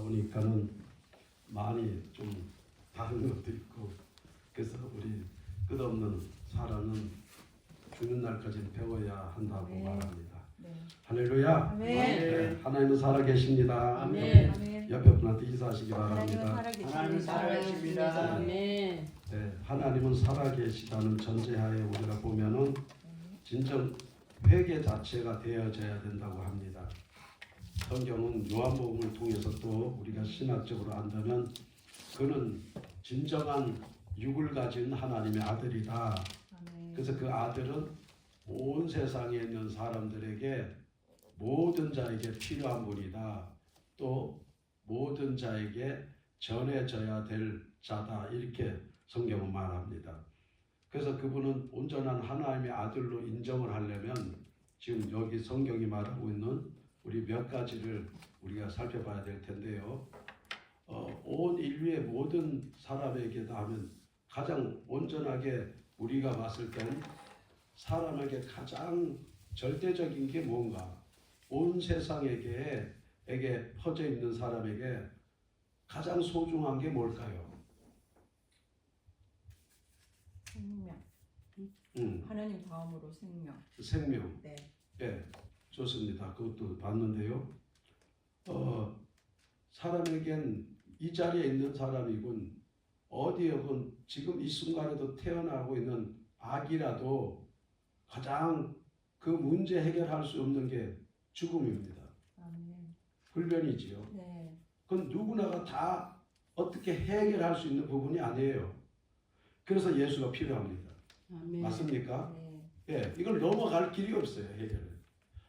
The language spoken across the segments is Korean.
보니까는 많이 좀 다른 것도 있고, 그래서 우리 끝없는 사랑은 죽는 날까지 배워야 한다고 말합니다. 할렐루야. 네, 하나님은 살아계십니다. 아멘. 옆에 분한테 인사하시기 하나님은 바랍니다. 하나님은 살아계십니다. 아멘. 네, 하나님은 살아계시다는 전제하에 우리가 보면은 진정 회개 자체가 되어져야 된다고 합니다. 성경은 요한복음을 통해서 또 우리가 신학적으로 안다면 그는 진정한 육을 가진 하나님의 아들이다. 그래서 그 아들은 온 세상에 있는 사람들에게 모든 자에게 필요한 분이다. 또 모든 자에게 전해져야 될 자다. 이렇게 성경은 말합니다. 그래서 그분은 온전한 하나님의 아들로 인정을 하려면 지금 여기 성경이 말하고 있는 우리 몇 가지를 우리가 살펴봐야 될 텐데요. 온 인류의 모든 사람에게다 하면 가장 온전하게 우리가 봤을 땐 사람에게 가장 절대적인 게 뭔가, 온 세상에게 퍼져 있는 사람에게 가장 소중한 게 뭘까요? 생명. 하나님 다음으로 생명. 생명. 네. 예, 좋습니다. 그것도 봤는데요. 사람에겐 이 자리에 있는 사람이군, 어디여군, 지금 이 순간에도 태어나고 있는 아기라도 가장 그 문제 해결할 수 없는 게 죽음입니다. 아멘. 불변이지요. 네. 그건 누구나가 다 어떻게 해결할 수 있는 부분이 아니에요. 그래서 예수가 필요합니다. 아멘. 맞습니까? 네. 예, 이걸 넘어갈 길이 없어요. 해결은.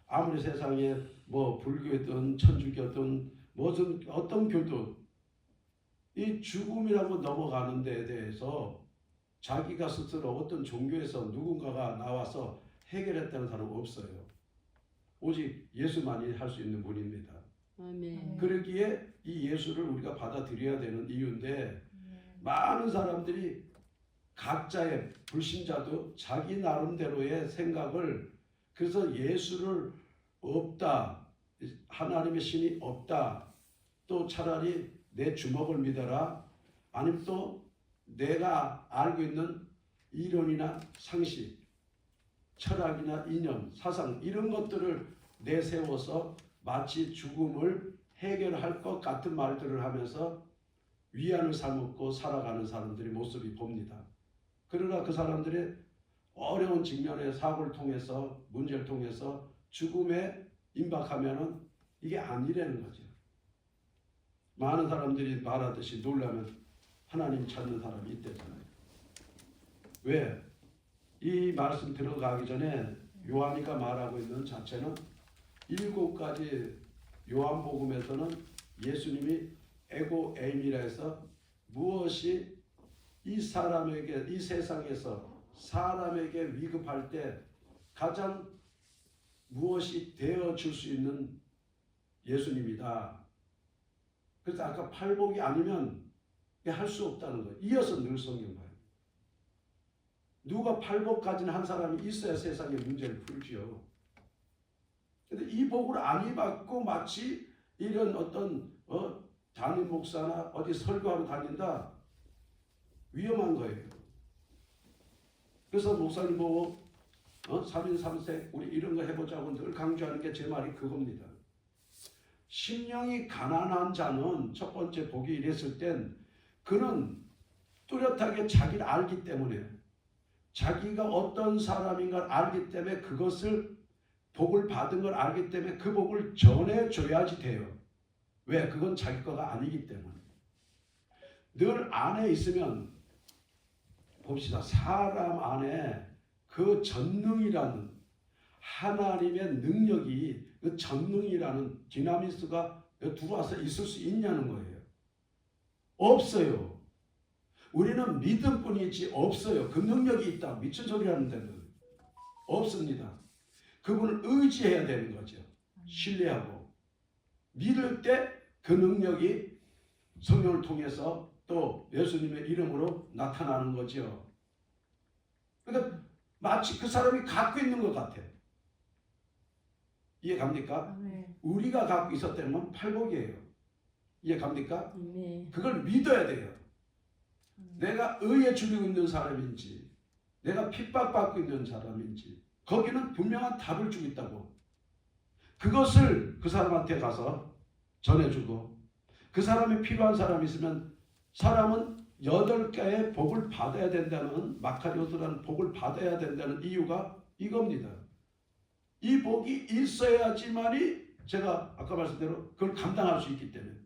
아무리 세상에 뭐 불교든 천주교든 무슨 어떤 교도 이 죽음이라고 넘어가는 데에 대해서 자기가 스스로 어떤 종교에서 누군가가 나와서 해결했다는 사람은 없어요. 오직 예수만이 할 수 있는 분입니다. 아멘. 그러기에 이 예수를 우리가 받아들여야 되는 이유인데, 많은 사람들이 각자의 불신자도 자기 나름대로의 생각을, 그래서 예수를 없다, 하나님의 신이 없다, 또 차라리 내 주먹을 믿어라, 아니면 또 내가 알고 있는 이론이나 상식, 철학이나 이념, 사상, 이런 것들을 내세워서 마치 죽음을 해결할 것 같은 말들을 하면서 위안을 삼고 살아가는 사람들의 모습이 봅니다. 그러나 그 사람들의 어려운 직면의 사고를 통해서, 문제를 통해서 죽음에 임박하면은 이게 아니라는 거죠. 많은 사람들이 말하듯이 놀라면 하나님 찾는 사람이 있대잖아요. 왜? 이 말씀 들어가기 전에 요한이가 말하고 있는 자체는 7가지 요한복음에서는 예수님이 에고 에임이라 해서 무엇이 이 사람에게, 이 세상에서 사람에게 위급할 때 가장 무엇이 되어줄 수 있는 예수님이다. 그래서 아까 팔복이 아니면 할 수 없다는 거예요. 이어서 늘 성경 봐요. 누가 팔복까지는 한 사람이 있어야 세상의 문제를 풀지요. 근데 이 복을 안 입었고 마치 이런 어떤 담임 목사나 어디 설교하러 다닌다, 위험한 거예요. 그래서 목사님 보고 3인 3색 우리 이런 거 해보자고 늘 강조하는 게 제 말이 그겁니다. 심령이 가난한 자는 첫 번째 복이 이랬을 땐 그는 뚜렷하게 자기를 알기 때문에, 자기가 어떤 사람인가를 알기 때문에, 그것을 복을 받은 걸 알기 때문에 그 복을 전해줘야지 돼요. 왜? 그건 자기 거가 아니기 때문에. 늘 안에 있으면, 봅시다. 사람 안에 그 전능이라는 하나님의 능력이, 그 전능이라는 디나미스가 들어와서 있을 수 있냐는 거예요. 없어요. 우리는 믿음뿐이지 없어요. 그 능력이 있다, 미친 소리 하는 데는 없습니다. 그분을 의지해야 되는 거죠. 신뢰하고 믿을 때 그 능력이 성령을 통해서 또 예수님의 이름으로 나타나는 거죠. 그러니까 마치 그 사람이 갖고 있는 것 같아. 이해 갑니까? 아멘. 우리가 갖고 있었다면 팔복이에요. 이해 갑니까? 아멘. 그걸 믿어야 돼요. 내가 의에 줄이고 있는 사람인지, 내가 핍박받고 있는 사람인지, 거기는 분명한 답을 주고 있다고. 그것을 그 사람한테 가서 전해주고, 그 사람이 필요한 사람이 있으면 사람은 8개의 복을 받아야 된다는, 마카리오스라는 복을 받아야 된다는 이유가 이겁니다. 이 복이 있어야지만이 제가 아까 말씀대로 그걸 감당할 수 있기 때문에,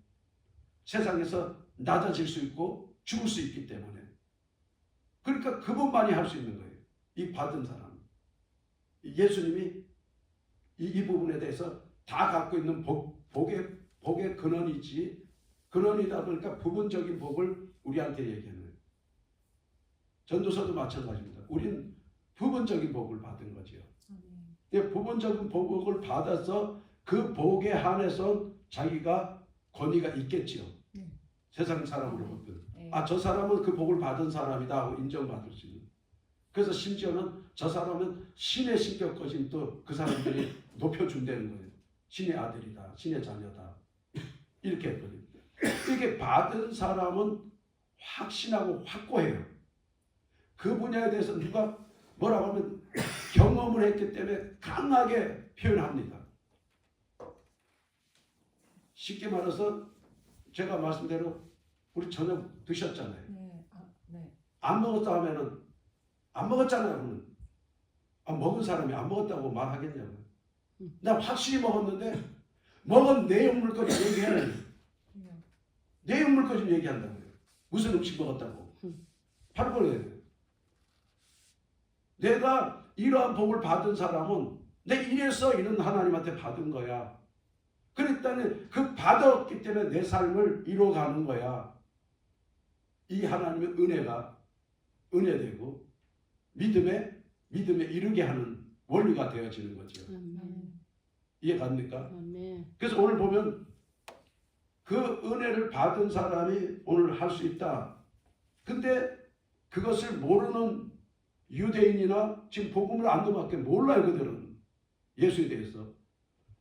세상에서 낮아질 수 있고 죽을 수 있기 때문에. 그러니까 그분만이 할 수 있는 거예요. 이 받은 사람. 예수님이 이 부분에 대해서 다 갖고 있는 복의 근원이지, 근원이다 보니까 부분적인 복을 우리한테 얘기하는 거예요. 전도서도 마찬가지입니다. 우리는 부분적인 복을 받은 거죠. 부분적인 복을 받아서 그 복에 한해서 자기가 권위가 있겠지요. 세상 사람으로부터. 아, 저 사람은 그 복을 받은 사람이다 하고 인정받을 수 있는. 그래서 심지어는 저 사람은 신의 신격까지 또 그 사람들이 높여준다는 거예요. 신의 아들이다, 신의 자녀다, 이렇게 했거든요. 이렇게 받은 사람은 확신하고 확고해요. 그 분야에 대해서 누가 뭐라고 하면 경험을 했기 때문에 강하게 표현합니다. 쉽게 말해서 제가 말씀대로 우리 저녁 드셨잖아요. 안 먹었다 하면은 안 먹었잖아요. 그러면 먹은 사람이 안 먹었다고 말하겠냐고요. 나 확실히 먹었는데 먹은 내용물까지 얘기하는, 내용물까지 얘기한다고요. 무슨 음식 먹었다고. 바로 그래요. 내가 이러한 복을 받은 사람은 내 이래서 이런 하나님한테 받은 거야. 그랬더니 그 받았기 때문에 내 삶을 이뤄가는 거야. 이 하나님의 은혜가 은혜되고 믿음에 이르게 하는 원리가 되어지는 거죠. 이해 갑니까? 그래서 오늘 보면 그 은혜를 받은 사람이 오늘 할 수 있다. 근데 그것을 모르는 유대인이나 지금 복음을 안 넘어밖에 몰라요. 그들은 예수에 대해서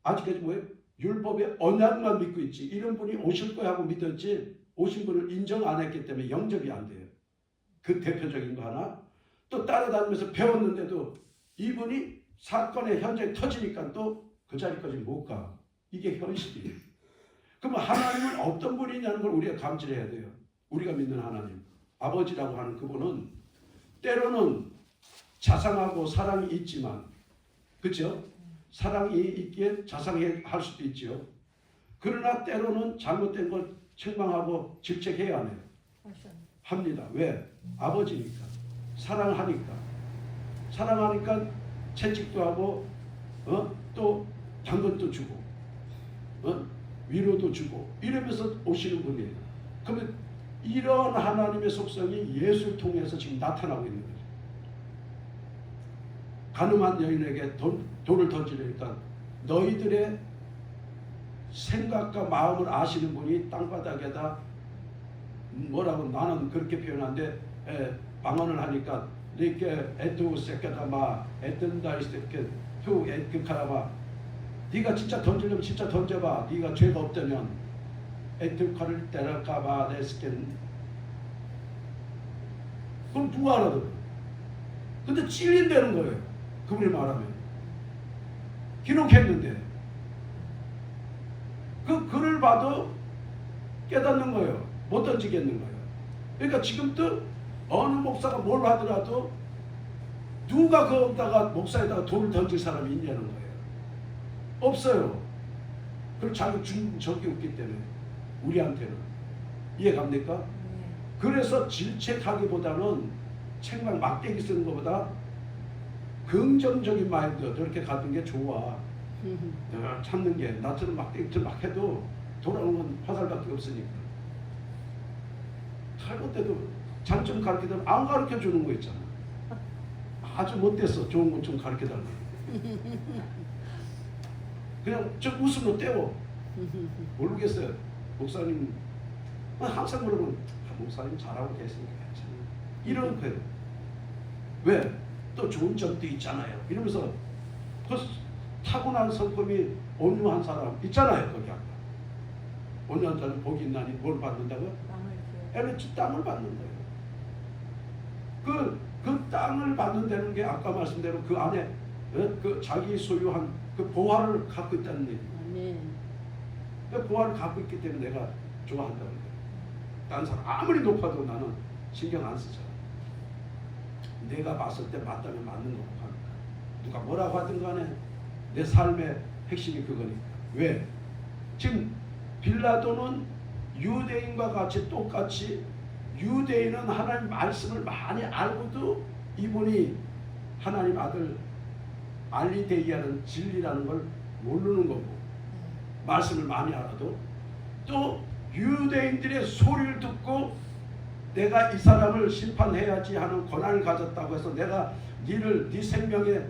아직까지 뭐예요? 율법의 언약만 믿고 있지, 이런 분이 오실 거야 하고 믿었지, 오신 분을 인정 안 했기 때문에 영접이 안 돼요. 그 대표적인 거 하나. 또 따라다니면서 배웠는데도 이분이 사건의 현장에 터지니까 또 그 자리까지 못 가. 이게 현실이에요. 그러면 하나님은 어떤 분이냐는 걸 우리가 감지해야 돼요. 우리가 믿는 하나님, 아버지라고 하는 그분은 때로는 자상하고 사랑이 있지만, 그렇죠? 사랑이 있기에 자상할 수도 있죠. 그러나 때로는 잘못된 걸 책망하고 질책해야 해요. 합니다. 왜? 아버지니까. 사랑하니까 채찍도 하고, 또 당근도 주고, 위로도 주고, 이러면서 오시는 분이에요. 그러면 이런 하나님의 속성이 예수를 통해서 지금 나타나고 있는 거죠. 가늠한 여인에게 돌을 던지려니까 너희들의 생각과 마음을 아시는 분이 땅바닥에다 뭐라고, 나는 그렇게 표현하는데 방언을 하니까 이렇게 에투 세케다마 에든다이스케 투 에트카라마, 네가 진짜 던지려면 진짜 던져봐. 네가 죄가 없다면 에트카를 때릴까봐 내스켄. 그럼 누가 알아들어? 근데 찔린다는 거예요. 그분이 말하면 기록했는데 그 글을 봐도 깨닫는 거예요. 못 던지겠는 거예요. 그러니까 지금도 어느 목사가 뭘 하더라도 누가 거기다가 목사에다가 돌을 던질 사람이 있냐는 거예요. 없어요. 그걸 자기 적이 없기 때문에 우리한테는. 이해 갑니까? 그래서 질책하기보다는 책망 막대기 쓰는 것보다 긍정적인 마인드 저렇게 가는 게 좋아. 참는 게, 나처럼 막대기 막 해도 돌아오는 건 화살밖에 없으니까. 잘못돼도 장점 가르치면 안 가르쳐 주는 거 있잖아. 아주 못됐어. 좋은 것 좀 가르쳐 달라. 그냥 좀 웃음으로 때워. 모르겠어요. 목사님 항상 물어보면 목사님 잘하고 계시니까 괜찮아요. 이런 거예요. 왜? 또 좋은 점도 있잖아요. 이러면서 그 타고난 성품이 온유한 사람 있잖아요. 거기 아까 5년 전에 복이 있나니 뭘 받는다고? 에너지 땅을 받는 거예요. 그 땅을 받는다는 게 아까 말씀대로 그 안에 그 자기 소유한 그 보화를 갖고 있다는 얘기예요. 아멘. 그 보화를 갖고 있기 때문에 내가 좋아한다는 거예요. 다른 사람 아무리 높아도 나는 신경 안 쓰잖아. 내가 봤을 때 맞다면 맞는 거고 하니까. 누가 뭐라고 하든 간에 내 삶의 핵심이 그거니까. 왜? 지금 빌라도는 유대인과 같이 똑같이 유대인은 하나님 말씀을 많이 알고도 이분이 하나님 아들 알리데이아는 진리라는 걸 모르는 거고, 말씀을 많이 알아도 또 유대인들의 소리를 듣고 내가 이 사람을 심판해야지 하는 권한을 가졌다고 해서 내가 네 생명의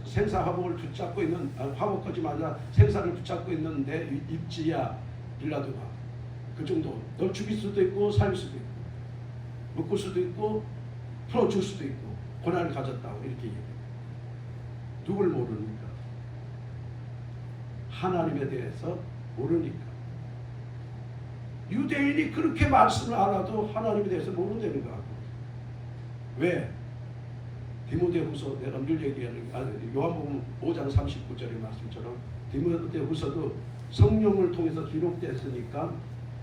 생사화복을 붙잡고 있는, 화복까지 아니라 생사를 붙잡고 있는 내 입지야 빌라도가. 그 정도. 널 죽일 수도 있고 살릴 수도 있고 묶을 수도 있고 풀어줄 수도 있고 권한을 가졌다고 이렇게 얘기해요. 누굴 모르니까? 하나님에 대해서 모르니까. 유대인이 그렇게 말씀을 알아도 하나님에 대해서 모른다는 거야. 왜? 디모데후서 내가 늘 얘기하는 요한복음 5장 39절의 말씀처럼 디모데후서도 성령을 통해서 기록됐으니까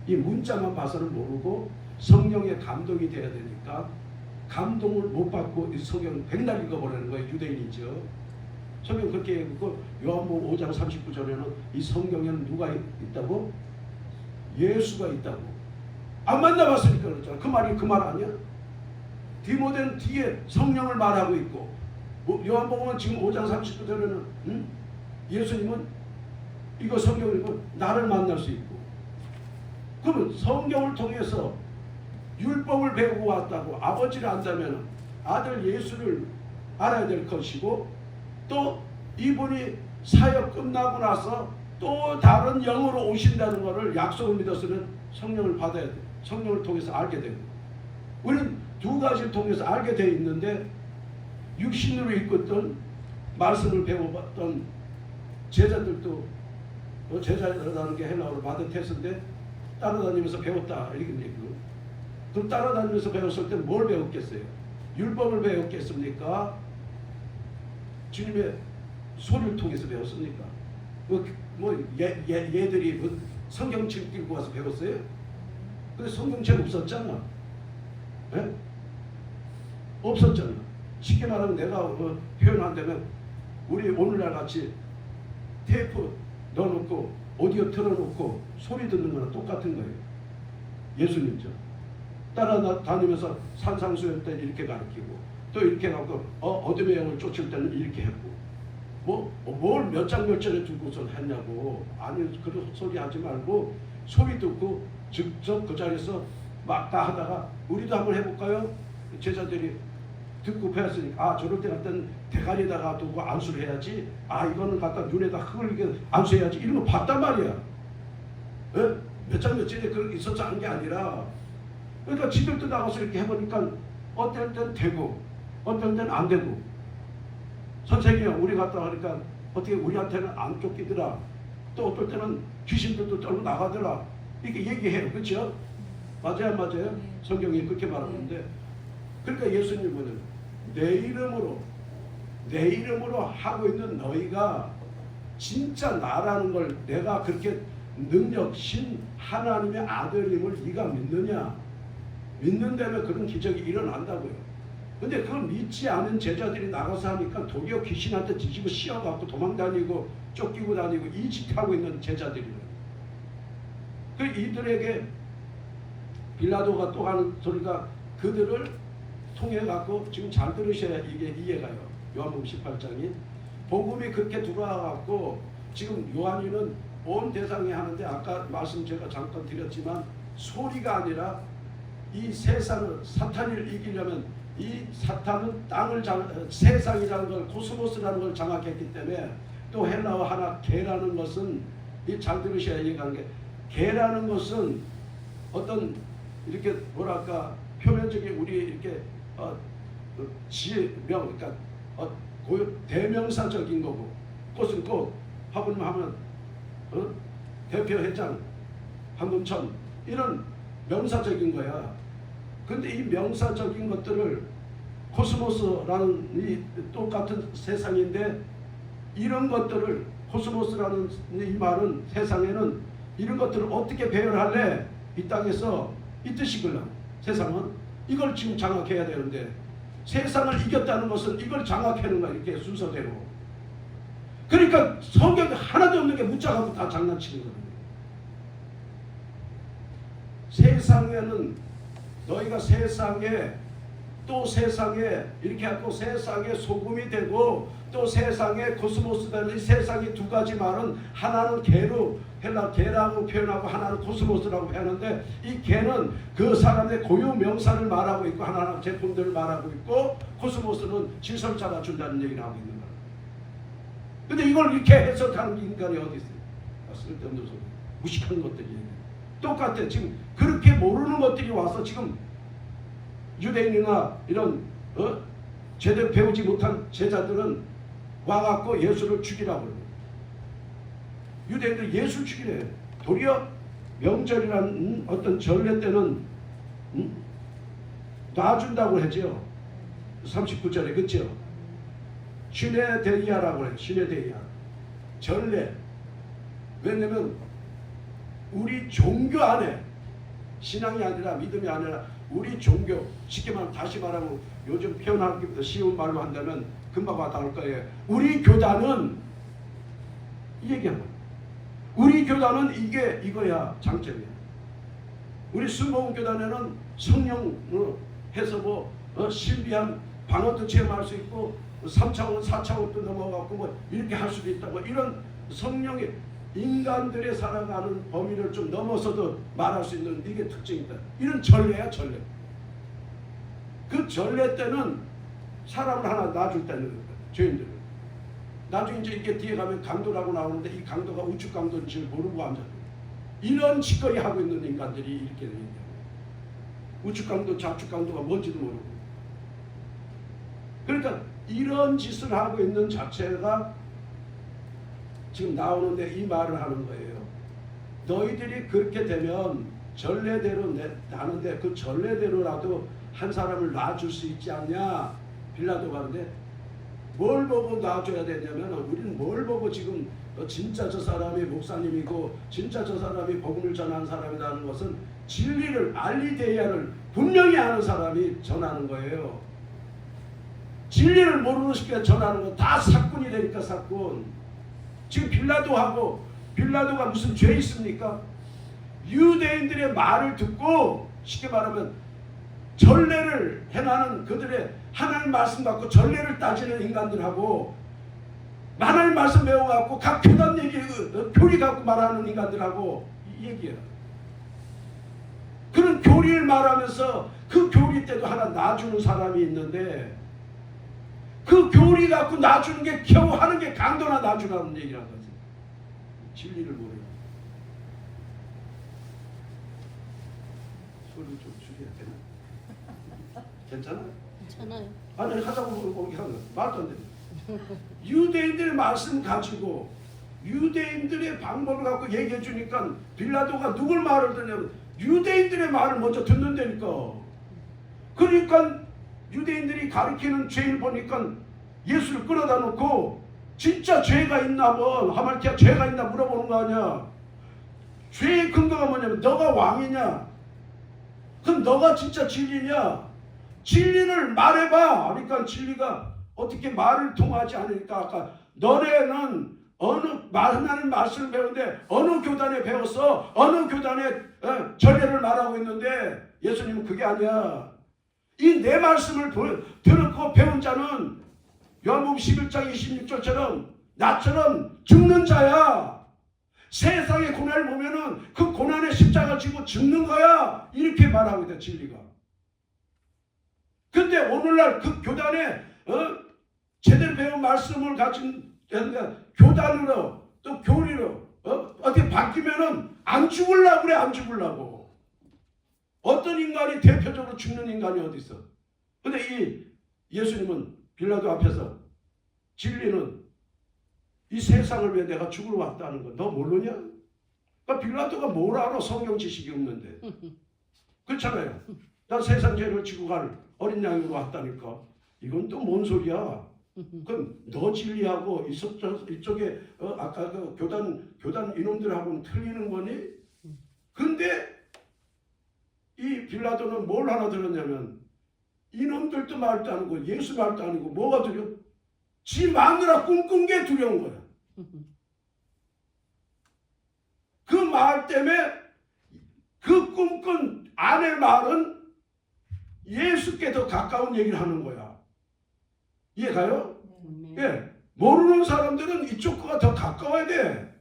이 문자만 봐서는 모르고 성령의 감동이 돼야 되니까 감동을 못 받고 이 성경 백날 읽어버리는 거예요. 유대인이죠. 성경 그렇게 읽고 요한복음 5장 39절에는 이 성경에는 누가 있다고? 예수가 있다고. 안 만나봤으니까 그렇잖아. 그 말이 그 말 아니야? 디모데는 뒤에 성령을 말하고 있고 요한복음은 지금 5장 39절에는 예수님은 이거 성경이고 나를 만날 수 있고. 그러면 성경을 통해서 율법을 배우고 왔다고 아버지를 안다면 아들 예수를 알아야 될 것이고, 또 이분이 사역 끝나고 나서 또 다른 영으로 오신다는 것을 약속을 믿었으면 성령을 받아야 돼. 성령을 통해서 알게 되고. 우리는 두 가지를 통해서 알게 되어 있는데 육신으로 읽었던 말씀을 배워봤던 제자들도 제자라는 게 헬라어로 마드테스인데 따라다니면서 배웠다 이렇게 얘기고. 그럼 따라다니면서 배웠을 때 뭘 배웠겠어요? 율법을 배웠겠습니까? 주님의 소리를 통해서 배웠습니까? 얘들이 뭐 성경책 읽고 와서 배웠어요? 근데 성경책 없었잖아. 네? 없었잖아. 쉽게 말하면 내가 표현한다면 우리 오늘날 같이 테이프 넣어놓고 오디오 틀어놓고 소리 듣는 거랑 똑같은 거예요. 예수님죠. 따라다니면서 산상수훈 때 이렇게 가르치고 또 이렇게 갖고 어둠의 영을 쫓을 때는 이렇게 했고 뭘 몇 장 몇 절에 두고서 했냐고. 아니 그런 소리 하지 말고 소리 듣고 직접 그 자리에서 막 다 하다가 우리도 한번 해볼까요? 제자들이 듣고 배웠으니까 저럴 때 같은 대가리에다가 두고 안수를 해야지, 이거는 갖다 눈에다 흙을 안수해야지 이런 거 봤단 말이야. 몇 장 몇 절에 그렇게 있어서 하는 게 아니라, 그러니까 지들도 나가서 이렇게 해보니까 어떨 땐 되고 어떨 때는 안 되고. 선생님 우리 갔다 하니까 어떻게 우리한테는 안 쫓기더라, 또 어떨 때는 귀신들도 떨고 나가더라 이렇게 얘기해요. 그렇죠? 맞아요, 맞아요. 성경이 그렇게 말하는데, 그러니까 예수님은 내 이름으로 하고 있는 너희가 진짜 나라는 걸, 내가 그렇게 능력신 하나님의 아들임을 네가 믿느냐? 믿는다면 그런 기적이 일어난다고요. 근데 그걸 믿지 않은 제자들이 나가서 하니까 도리어 귀신한테 뒤집어 씌워갖고 도망다니고 쫓기고 다니고 이 짓하고 있는 제자들이에요. 그 이들에게 빌라도가 또 하는 소리가 그들을 통해 갖고, 지금 잘 들으셔야 이게 이해가요. 요한복음 18장이 복음이 그렇게 들어와 갖고 지금 요한이는 온 대상에 하는데, 아까 말씀 제가 잠깐 드렸지만 소리가 아니라 이 세상을, 사탄을 이기려면 이 사탄은 세상이라는 걸, 코스모스라는 걸 장악했기 때문에, 또 헬라어 하나 개라는 것은, 이 잘 들으셔야 이해가는 게, 개라는 것은 어떤 이렇게 뭐랄까 표면적인 우리 이렇게 지명, 그러니까 대명사적인 거고, 꽃은 꽃, 화분을 하면 대표 회장, 황금천 이런 명사적인 거야. 근데 이 명사적인 것들을 코스모스라는 이 똑같은 세상인데 이런 것들을 코스모스라는 이 말은 세상에는 이런 것들을 어떻게 배열할래? 이 땅에서 이 뜻이걸라. 세상은 이걸 지금 장악해야 되는데 세상을 이겼다는 것은 이걸 장악하는 거야. 이렇게 순서대로. 그러니까 성경에 하나도 없는 게 묻자가고 다 장난치는 거예요. 세상에는 너희가 세상에 또 세상에 이렇게 하고 세상에 소금이 되고 또 세상에 코스모스 되는 이 세상이 두 가지 말은 하나는 개로 헬라 개라고 표현하고 하나는 코스모스라고 하는데 이 개는 그 사람의 고유 명사를 말하고 있고 하나는 제품들을 말하고 있고 코스모스는 질설자가 준다는 얘기를 하고 있는 거예요. 근데 이걸 이렇게 해석하는 인간이 어디 있어요? 쓸데없는 소리, 무식한 것들이 똑같아. 지금 그렇게 모르는 것들이 와서 지금 유대인이나 이런 제대로 배우지 못한 제자들은 와갖고 예수를 죽이라고 그래요. 유대인들 예수 죽이래. 도리어 명절이라는 어떤 전례 때는 놔준다고 하죠. 39절에 그렇죠. 시네데이아라고 그래요. 시네데이아. 전례. 왜냐면 우리 종교 안에 신앙이 아니라 믿음이 아니라 우리 종교, 쉽게 말하면 다시 말하면 요즘 표현하기보다 쉬운 말로 한다면 금방 와닿을 거예요. 우리 교단은 이 얘기하는 거예요. 우리 교단은 이거야 장점이야. 우리 순복음 교단에는 성령으로 해서 신비한 방언도 체험할 수 있고 3차원, 4차원도 넘어가고 이렇게 할 수도 있다고 이런 성령의 인간들의 살아가는 범위를 좀 넘어서도 말할 수 있는 이게 특징이다. 이런 전례야 전례. 그 전례 때는 사람을 하나 놔줄 때는 죄인들을. 나중에 이제 이게 뒤에 가면 강도라고 나오는데 이 강도가 우측 강도인지 모르고 앉아. 이런 짓거리 하고 있는 인간들이 이렇게 되는 거예요. 우측 강도, 좌측 강도가 뭔지도 모르고. 그러니까 이런 짓을 하고 있는 자체가 지금 나오는데 이 말을 하는 거예요. 너희들이 그렇게 되면 전례대로 나는데 그 전례대로라도 한 사람을 놔줄 수 있지 않냐? 빌라도가 하는데 뭘 보고 놔줘야 되냐면 우리는 뭘 보고 지금 진짜 저 사람이 목사님이고 진짜 저 사람이 복음을 전하는 사람이라는 것은 진리를 알리데이아를 분명히 아는 사람이 전하는 거예요. 진리를 모르는 시기에 전하는 건 다 사꾼이 되니까 사꾼. 지금 빌라도가 무슨 죄 있습니까? 유대인들의 말을 듣고 쉽게 말하면 전례를 행하는 그들의 하나님 말씀 갖고 전례를 따지는 인간들하고 하나님 말씀 배워갖고 각 교단 얘기 교리 갖고 말하는 인간들하고 이 얘기예요. 그런 교리를 말하면서 그 교리 때도 하나 놔주는 사람이 있는데 그 교리 갖고 놔주는 게 겨우 하는 게 강도나 놔주라는 얘기라는 거지. 진리를 모르는. 소리 좀 줄여야 되나? 괜찮아? 괜찮아요. 아니 하자고 그렇게 하는 거 말도 안 돼. 유대인들의 말씀 가지고 유대인들의 방법을 갖고 얘기해 주니까 빌라도가 누굴 말을 듣냐면 유대인들의 말을 먼저 듣는다니까. 그러니까 유대인들이 가리키는 죄를 보니까 예수를 끌어다 놓고 진짜 죄가 있나 뭐 하말티아 죄가 있나 물어보는 거 아니야. 죄의 근거가 뭐냐면 너가 왕이냐? 그럼 너가 진짜 진리냐? 진리를 말해봐. 그러니까 진리가 어떻게 말을 통하지 않으니까 아까 너네는 하나님 말씀을 배우는데 어느 교단에 배웠어? 어느 교단에 전례를 말하고 있는데 예수님은 그게 아니야. 이 내 말씀을 듣고 배운 자는 요한복음 11장 26절처럼 나처럼 죽는 자야. 세상의 고난을 보면은 그 고난의 십자가 지고 죽는 거야. 이렇게 말하고 있다 진리가. 근데 오늘날 그 교단에 제대로 배운 말씀을 가진 교단으로 또 교리로 어떻게 바뀌면은 안 죽으려고 그래. 안 죽으려고. 어떤 인간이 대표적으로 죽는 인간이 어디 있어? 근데 이 예수님은 빌라도 앞에서 진리는 이 세상을 위해 내가 죽으러 왔다는 거 너 모르냐? 그러니까 빌라도가 뭘 알아? 성경 지식이 없는데. 그렇잖아요. 난 세상 죄를 지고 갈 어린 양으로 왔다니까. 이건 또 뭔 소리야? 그럼 너 진리하고 이쪽에 아까 그 교단 이놈들하고는 틀리는 거니? 근데 이 빌라도는 뭘 하나 들었냐면 이놈들도 말도 아니고 예수 말도 아니고 뭐가 두려워? 지 마누라 꿈꾼 게 두려운 거야. 그 말 때문에 그 꿈꾼 아내 말은 예수께 더 가까운 얘기를 하는 거야. 이해가요? 예. 모르는 사람들은 이쪽 거가 더 가까워야 돼.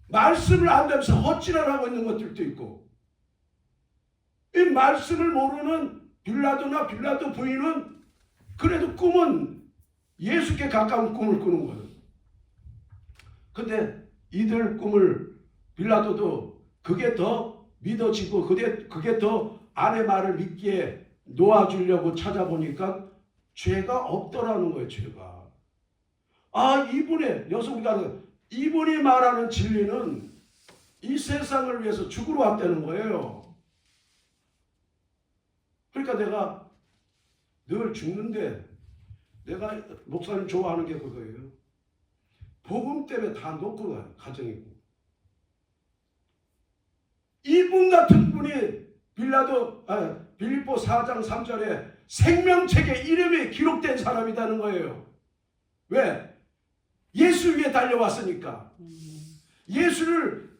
말씀을 안 되면서 헛짓을 하고 있는 것들도 있고. 이 말씀을 모르는 빌라도나 빌라도 부인은 그래도 꿈은 예수께 가까운 꿈을 꾸는 거예요. 근데 이들 꿈을 빌라도도 그게 더 믿어지고 그게 더 아내 말을 믿기에 놓아주려고 찾아보니까 죄가 없더라는 거예요. 죄가. 여기서 우리가 이분이 말하는 진리는 이 세상을 위해서 죽으러 왔다는 거예요. 그러니까 내가 늘 죽는데 내가 목사님 좋아하는 게 그거예요. 복음 때문에 다 놓고 가요. 가정이고. 이분 같은 분이 빌립보 4장 3절에 생명책에 이름이 기록된 사람이라는 거예요. 왜? 예수 위에 달려왔으니까. 예수를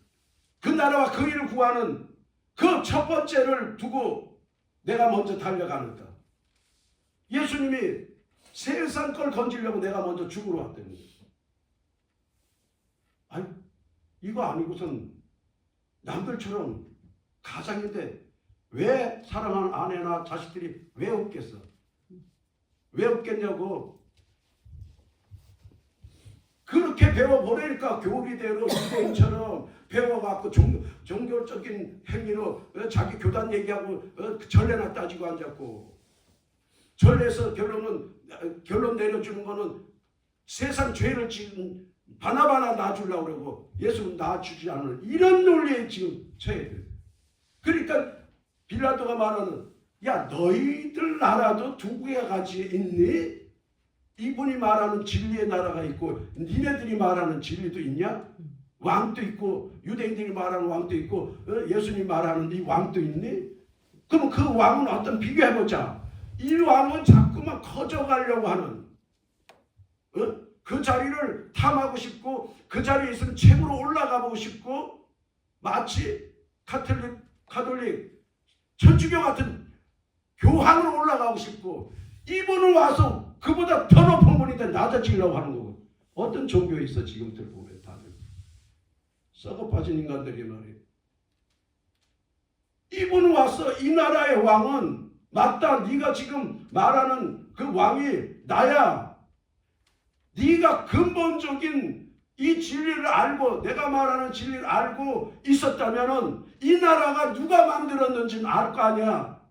그 나라와 그 일을 구하는 그 첫 번째를 두고 내가 먼저 달려가는다. 예수님이 세상 걸 건지려고 내가 먼저 죽으러 왔다는 거예요. 아니 이거 아니고선 남들처럼 가장인데 왜 사랑하는 아내나 자식들이 왜 없겠어? 왜 없겠냐고. 그렇게 배워보내니까 교리대로 유대인처럼 배워갖고 종교적인 행위로 자기 교단 얘기하고 전례나 따지고 앉았고, 전례에서 결론 내려주는 거는 세상 죄를 지은 바나바나 놔주려고 그러고 예수는 놔주지 않을 이런 논리에 지금 처해 돼요. 그러니까 빌라도가 말하는 야 너희들 나라도 두 개가 같이 있니? 이분이 말하는 진리의 나라가 있고 니네들이 말하는 진리도 있냐? 왕도 있고 유대인들이 말하는 왕도 있고 예수님이 말하는 이 왕도 있니? 그럼 그 왕은 어떤 비교해보자. 이 왕은 자꾸만 커져가려고 하는 그 자리를 탐하고 싶고 그 자리에 있으면 최고로 올라가보고 싶고 마치 가톨릭 천주교 같은 교황으로 올라가고 싶고 이분은 와서 그보다 더 높은 분인데 낮아지려고 하는 거고. 어떤 종교에 있어 지금들 보면 다들 썩어 빠진 인간들이 말이에요. 이분은 와서 이 나라의 왕은 맞다. 네가 지금 말하는 그 왕이 나야. 네가 근본적인 이 진리를 알고 내가 말하는 진리를 알고 있었다면은 이 나라가 누가 만들었는지는 알 거 아니야.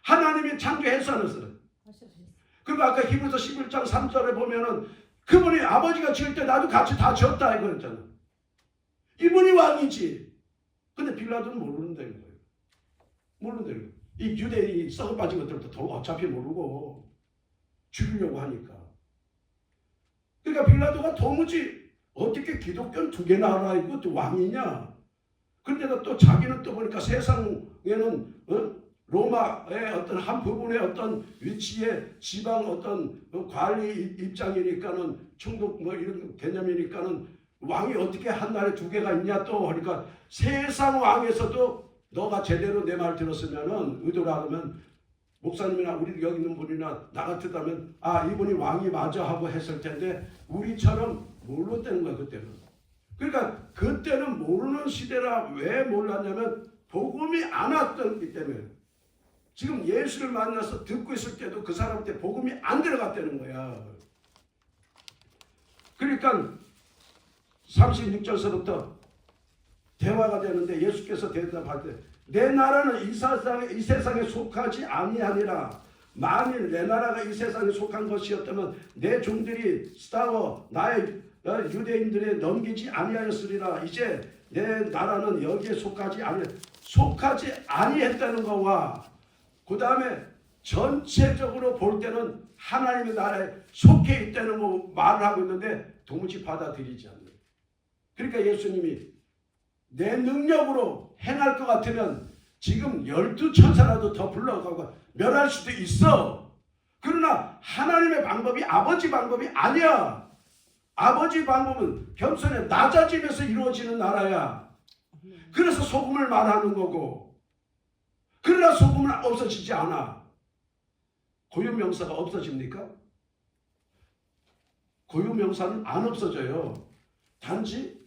하나님이 창조했었어요. 그러니까 아까 히브리서 11장 3절에 보면은 그분이 아버지가 지을 때 나도 같이 다 지었다 이거였잖아. 이분이 왕이지. 근데 빌라도는 모르는다는 거예요. 모르는다는 거예요. 이 유대인이 썩어 빠진 것들도 더 어차피 모르고 죽이려고 하니까. 그러니까 빌라도가 도무지 어떻게 기독교는 두 개나 하나 있고 또 왕이냐. 그런데도 또 자기는 또 보니까 세상에는 로마의 어떤 한 부분의 어떤 위치에 지방 어떤 관리 입장이니까는 총독 뭐 이런 개념이니까는 왕이 어떻게 한 나라에 두 개가 있냐 또 그러니까 세상 왕에서도 너가 제대로 내 말 들었으면은 의도라 하면 목사님이나 우리 여기 있는 분이나 나 같았다면 이분이 왕이 맞아 하고 했을 텐데 우리처럼 몰랐다는 거야 그때는. 그러니까 그때는 모르는 시대라. 왜 몰랐냐면 복음이 안 왔기 때문에. 지금 예수를 만나서 듣고 있을 때도 그 사람한테 복음이 안 들어갔다는 거야. 그러니까 36절서부터 대화가 되는데 예수께서 대답할 때 내 나라는 이 세상에 속하지 아니하니라. 만일 내 나라가 이 세상에 속한 것이었다면 내 종들이 싸워 나의 유대인들에 넘기지 아니하였으리라. 이제 내 나라는 여기에 속하지 아니했다는 거와 그 다음에 전체적으로 볼 때는 하나님의 나라에 속해 있다는 거 말을 하고 있는데 도무지 받아들이지 않는. 그러니까 예수님이 내 능력으로 행할 것 같으면 지금 12천사라도 더 불러가고 멸할 수도 있어. 그러나 하나님의 방법이 아버지 방법이 아니야. 아버지 방법은 겸손에 낮아지면서 이루어지는 나라야. 그래서 소금을 말하는 거고. 그러나 소금은 없어지지 않아. 고유명사가 없어집니까? 고유명사는 안 없어져요. 단지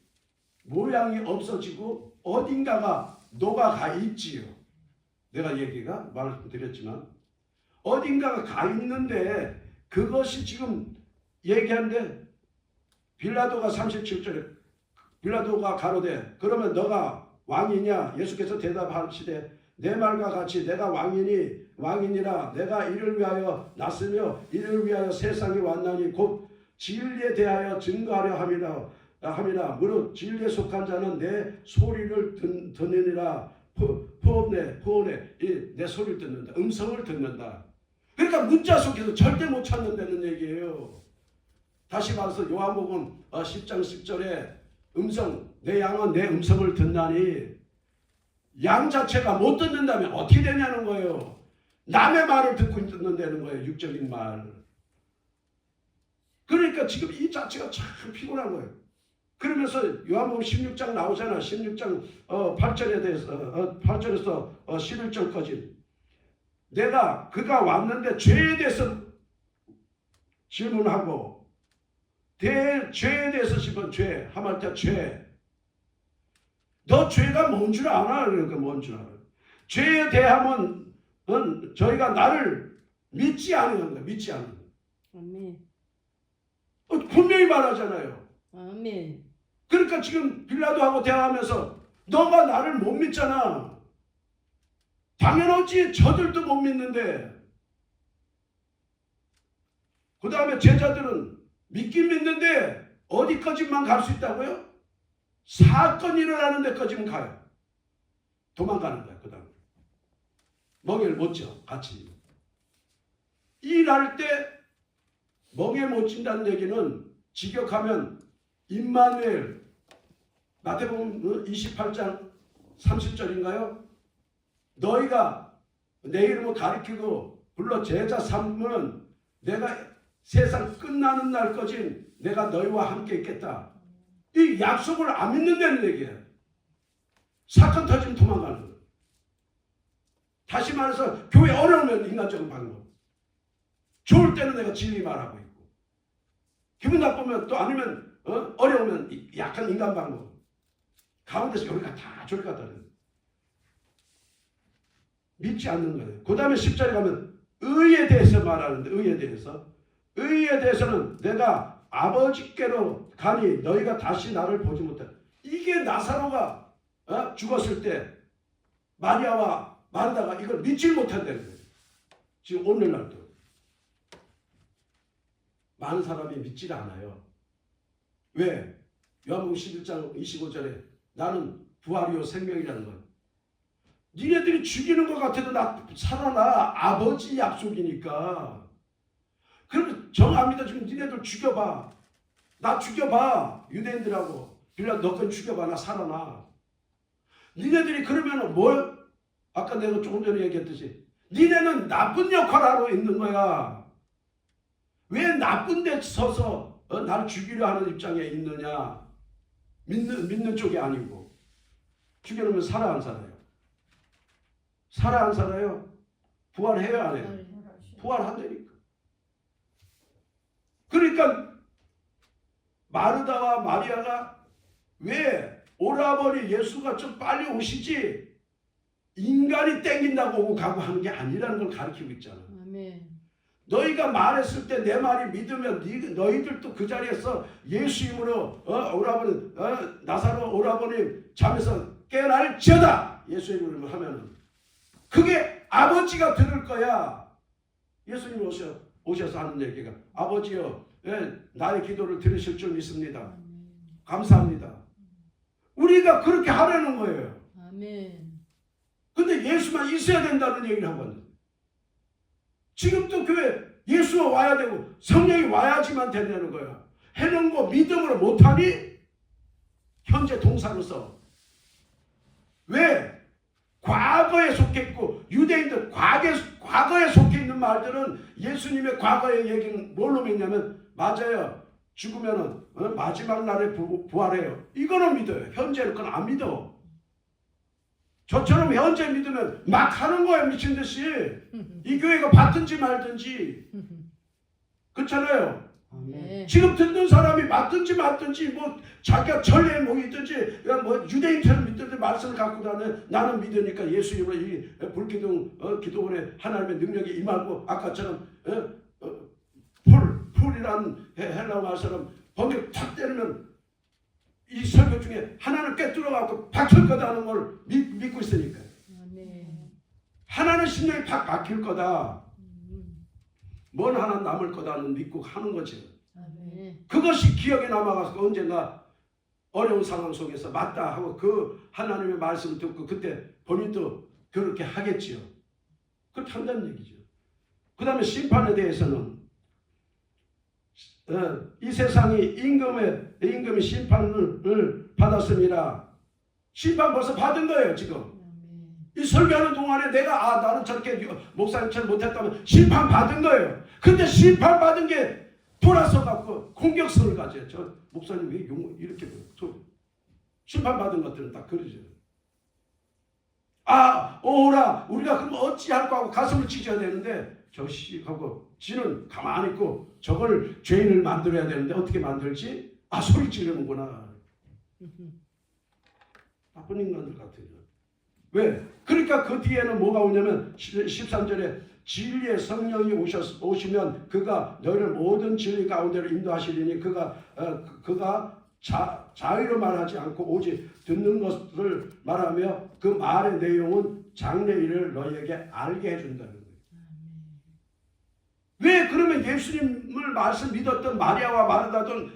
모양이 없어지고 어딘가가 녹아가 있지요. 내가 얘기가 말씀드렸지만 어딘가가 가 있는데 그것이 지금 얘기하는데 빌라도가 37절에 빌라도가 가로되 그러면 너가 왕이냐? 예수께서 대답하시되 내 말과 같이 내가 왕이니라. 내가 이를 위하여 났으며 이를 위하여 세상에 왔나니 곧 진리에 대하여 증거하려 함이라. 무릇 진리에 속한 자는 내 소리를 듣느니라. 포온에 내 소리를 듣는다. 음성을 듣는다. 그러니까 문자 속에서 절대 못 찾는다는 얘기예요. 다시 말해서 요한복음 10장 10절에 음성, 내 양은 내 음성을 듣나니 양 자체가 못 듣는다면 어떻게 되냐는 거예요. 남의 말을 듣고 듣는다는 거예요. 육적인 말. 그러니까 지금 이 자체가 참 피곤한 거예요. 그러면서 요한복음 16장 나오잖아. 16장 8절에 대해서 8절에서 11절까지 그가 왔는데 죄에 대해서 질문하고 죄에 대해서 질문 죄 하말때 죄. 너 죄가 뭔 줄 아나? 그러니까 뭔 줄 알아? 죄에 대하면 저희가 나를 믿지 않는 거야. 믿지 않는 거야. 아멘. 분명히 말하잖아요. 아멘. 그러니까 지금 빌라도하고 대화하면서 너가 나를 못 믿잖아. 당연하지. 저들도 못 믿는데. 그 다음에 제자들은 믿긴 믿는데 어디까지만 갈 수 있다고요? 사건이 일어나는 데까지만 가요. 도망가는 거야. 그 다음에 멍에를 못 져. 같이 일할 때 멍에 못 진다는 얘기는 직역하면 임마누엘 마태복음 28장 30절인가요? 너희가 내 이름을 가리키고 불러 제자 삼으면 내가 세상 끝나는 날까지 내가 너희와 함께 있겠다. 이 약속을 안 믿는다는 얘기예요. 사건 터지면 도망가는 거예요. 다시 말해서 교회 어려우면 인간적인 방법. 좋을 때는 내가 진리 말하고 있고 기분 나쁘면 또 아니면 어려우면 약한 인간 방법. 가운데서 여기가 다 저리 갔다 그래요. 믿지 않는 거예요. 그 다음에 10절에 가면 의에 대해서 말하는데 의에 대해서는 내가 아버지께로 가니 너희가 다시 나를 보지 못해. 이게 나사로가 죽었을 때 마리아와 마르다가 이걸 믿지 못한다는 거예요. 지금 오늘날도 많은 사람이 믿지 않아요. 왜? 요한복음 11장 25절에 나는 부활이요 생명이라는 건 니네들이 죽이는 것 같아도 나 살아나. 아버지 약속이니까. 그럼 정 안 믿어. 지금 니네들 죽여봐. 나 죽여봐. 유대인들하고 빌라도 너 건 죽여봐. 나 살아나. 니네들이 그러면 뭘? 아까 내가 조금 전에 얘기했듯이 니네는 나쁜 역할을 하고 있는 거야. 왜 나쁜 데 서서 나를 죽이려 하는 입장에 있느냐. 믿는 쪽이 아니고. 죽여놓으면 살아 안 살아요? 살아 안 살아요? 부활해요 안 해요? 부활한다니까. 그러니까 마르다와 마리아가 왜 오라버니 예수가 좀 빨리 오시지 인간이 땡긴다고 오고 가고 하는 게 아니라는 걸 가르치고 있잖아. 아멘. 너희가 말했을 때 내 말이 믿으면 너희들도 그 자리에서 예수 이름으로 오라버니 나사로 오라버니 잠에서 깨어날지어다. 예수 이름으로 하면은 그게 아버지가 들을 거야. 예수님 오셔서 하는 얘기가 아버지여 나의 기도를 들으실 줄 믿습니다. 감사합니다. 우리가 그렇게 하라는 거예요. 아멘. 근데 예수만 있어야 된다는 얘기를 하고 있는 거예요. 지금도 교회 예수가 와야 되고 성령이 와야지만 된다는 거예요. 해놓은 거 믿음으로 못하니? 현재 동사로서. 왜? 과거에 속했고 유대인들 과거에 속해 있는 말들은 예수님의 과거의 얘기는 뭘로 믿냐면 맞아요. 죽으면은 마지막 날에 부활해요. 이거는 믿어요. 현재는 그건 안 믿어. 저처럼 현재 믿으면 막 하는 거예요. 미친 듯이. 이 교회가 받든지 말든지. 그렇잖아요. 네. 지금 듣는 사람이 맞든지 말든지 뭐 자기가 천리에 뭐 있든지 뭐 유대인처럼 믿든지 말씀을 갖고 나는 믿으니까 예수님을 이 불기둥 기도원에 하나님의 능력이 임하고 아까처럼 풀이라는 헬라어 말처럼 번개 탁 때리면 이 설교 중에 하나는 꿰뚫어갖고 박힐 거다는 걸 믿고 있으니까. 아멘. 하나는 심령이 팍 박힐 거다. 뭔 하나 남을 거다는 믿고 하는 거지. 아멘. 그것이 기억에 남아가서 언젠가 어려운 상황 속에서 맞다 하고 그 하나님의 말씀을 듣고 그때 본인도 그렇게 하겠지요. 그렇게 한다는 얘기죠. 그 다음에 심판에 대해서는 이 세상이 임금의 심판을 받았습니다. 심판 벌써 받은 거예요 지금. 이 설교하는 동안에 내가 나는 저렇게 목사님처럼 못했다면 심판 받은 거예요. 근데 심판 받은 게 돌아서 갖고 공격성을 가져요. 저 목사님 왜 이렇게 심판 받은 것들은 다 그러죠. 오라 우리가 그럼 어찌할까 하고 가슴을 찢어야 되는데 저씨 하고 지는 가만히 있고 저걸 죄인을 만들어야 되는데 어떻게 만들지? 소리 지르는구나. 나쁜 인간들 같아요. 왜? 그러니까 그 뒤에는 뭐가 오냐면 13절에 진리의 성령이 오시면 그가 너희를 모든 진리 가운데로 인도하시리니 그가 자유로 말하지 않고 오직 듣는 것을 말하며 그 말의 내용은 장래일을 너희에게 알게 해준다는 거예요. 왜 그러면 예수님을 말씀 믿었던 마리아와 마르다든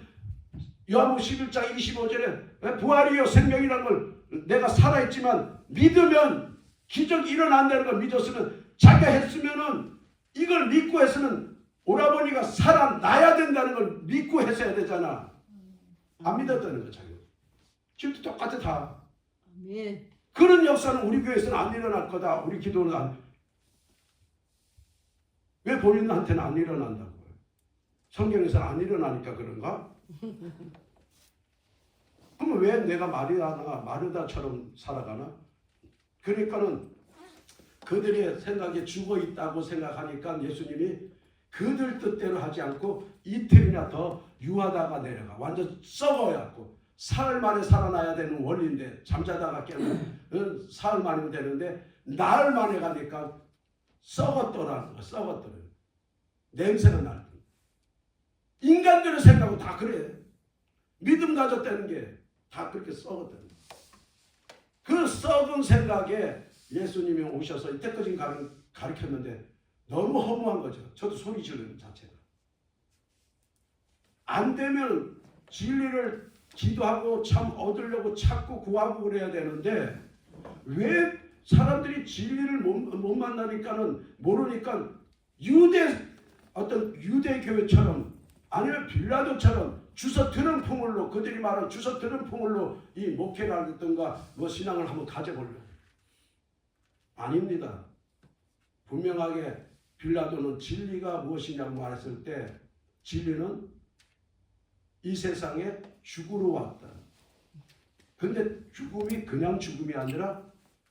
요한복음 11장 25절에 부활이요 생명이라는 걸 내가 살아있지만 믿으면 기적이 일어난다는 걸 믿었으면 자기가 했으면은 이걸 믿고 했으면 오라버니가 살아나야 된다는 걸 믿고 했어야 되잖아. 안 믿었다는 거 자기가. 지금도 똑같아 다. 아멘. 그런 역사는 우리 교회에서는 안 일어날 거다. 우리 기도는 왜 본인한테는 안 일어난다고요? 성경에서는 안 일어나니까 그런가? 그러면 왜 내가 마르다처럼 살아가나? 그러니까는 그들의 생각에 죽어 있다고 생각하니까 예수님이 그들 뜻대로 하지 않고 이틀이나 더 유하다가 내려가. 완전 썩어갖고 사흘 만에 살아나야 되는 원리인데 잠자다가 깨면 사흘 만이면 되는데 나흘 만에 가니까 썩었더라는 거. 썩었더라. 냄새가 날 때. 인간들의 생각은 다 그래. 믿음 가졌다는 게 다 그렇게 썩었다는 거. 그 썩은 생각에 예수님이 오셔서 이때까지 가르쳤는데 너무 허무한 거죠. 저도 소리 지르는 자체가. 안 되면 진리를 기도하고 참 얻으려고 찾고 구하고 그래야 되는데 왜 사람들이 진리를 못 만나니까는 모르니까 어떤 유대 교회처럼 아니면 빌라도처럼 주서 드는 풍물로 그들이 말하는 주서 드는 풍물로 이 목회라든가 뭐 신앙을 한번 가져보려고. 아닙니다. 분명하게 빌라도는 진리가 무엇이냐고 말했을 때 진리는 이 세상에 죽으러 왔다. 근데 죽음이 그냥 죽음이 아니라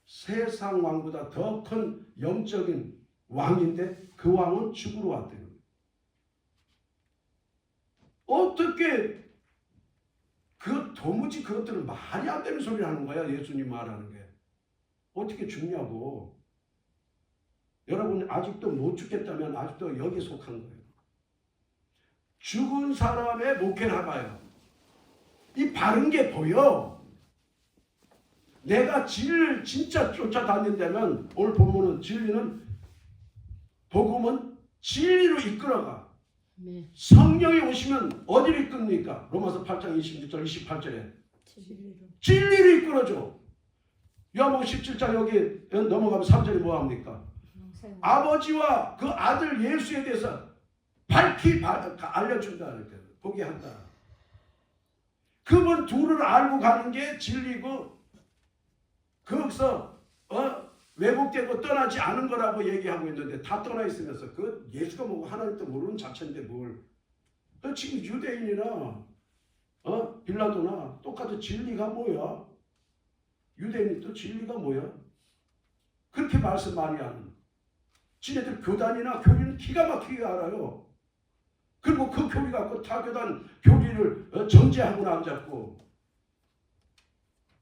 세상 왕보다 더 큰 영적인 왕인데 그 왕은 죽으러 왔대요. 어떻게 도무지 그것들은 말이 안 되는 소리를 하는 거야. 예수님 말하는 게. 어떻게 죽냐고. 여러분 아직도 못 죽겠다면 아직도 여기에 속한 거예요. 죽은 사람의 목회를 해봐요. 이 바른 게 보여. 내가 진리를 진짜 쫓아다닌다면 오늘 본문은 진리는 복음은 진리로 이끌어가. 네. 성령이 오시면 어디를 이끕니까? 로마서 8장 26절 28절에 진리를 이끌어줘. 요한복음 17장 여기 넘어가면 3절이 뭐합니까? 아버지와 그 아들 예수에 대해서 밝히 알려준다. 보게 한다. 그분 둘을 알고 가는 게 진리고 거기서 왜곡되고 떠나지 않은 거라고 얘기하고 있는데 다 떠나 있으면서 그 예수가 뭐고 하나님도 모르는 자체인데 뭘 지금 유대인이나 빌라도나 똑같은 진리가 뭐야? 유대인이 또 진리가 뭐야? 그렇게 말씀 많이 하는 지네들 교단이나 교리는 기가 막히게 알아요. 그리고 그 교리 갖고 타교단 교리를 정죄하고 남잡고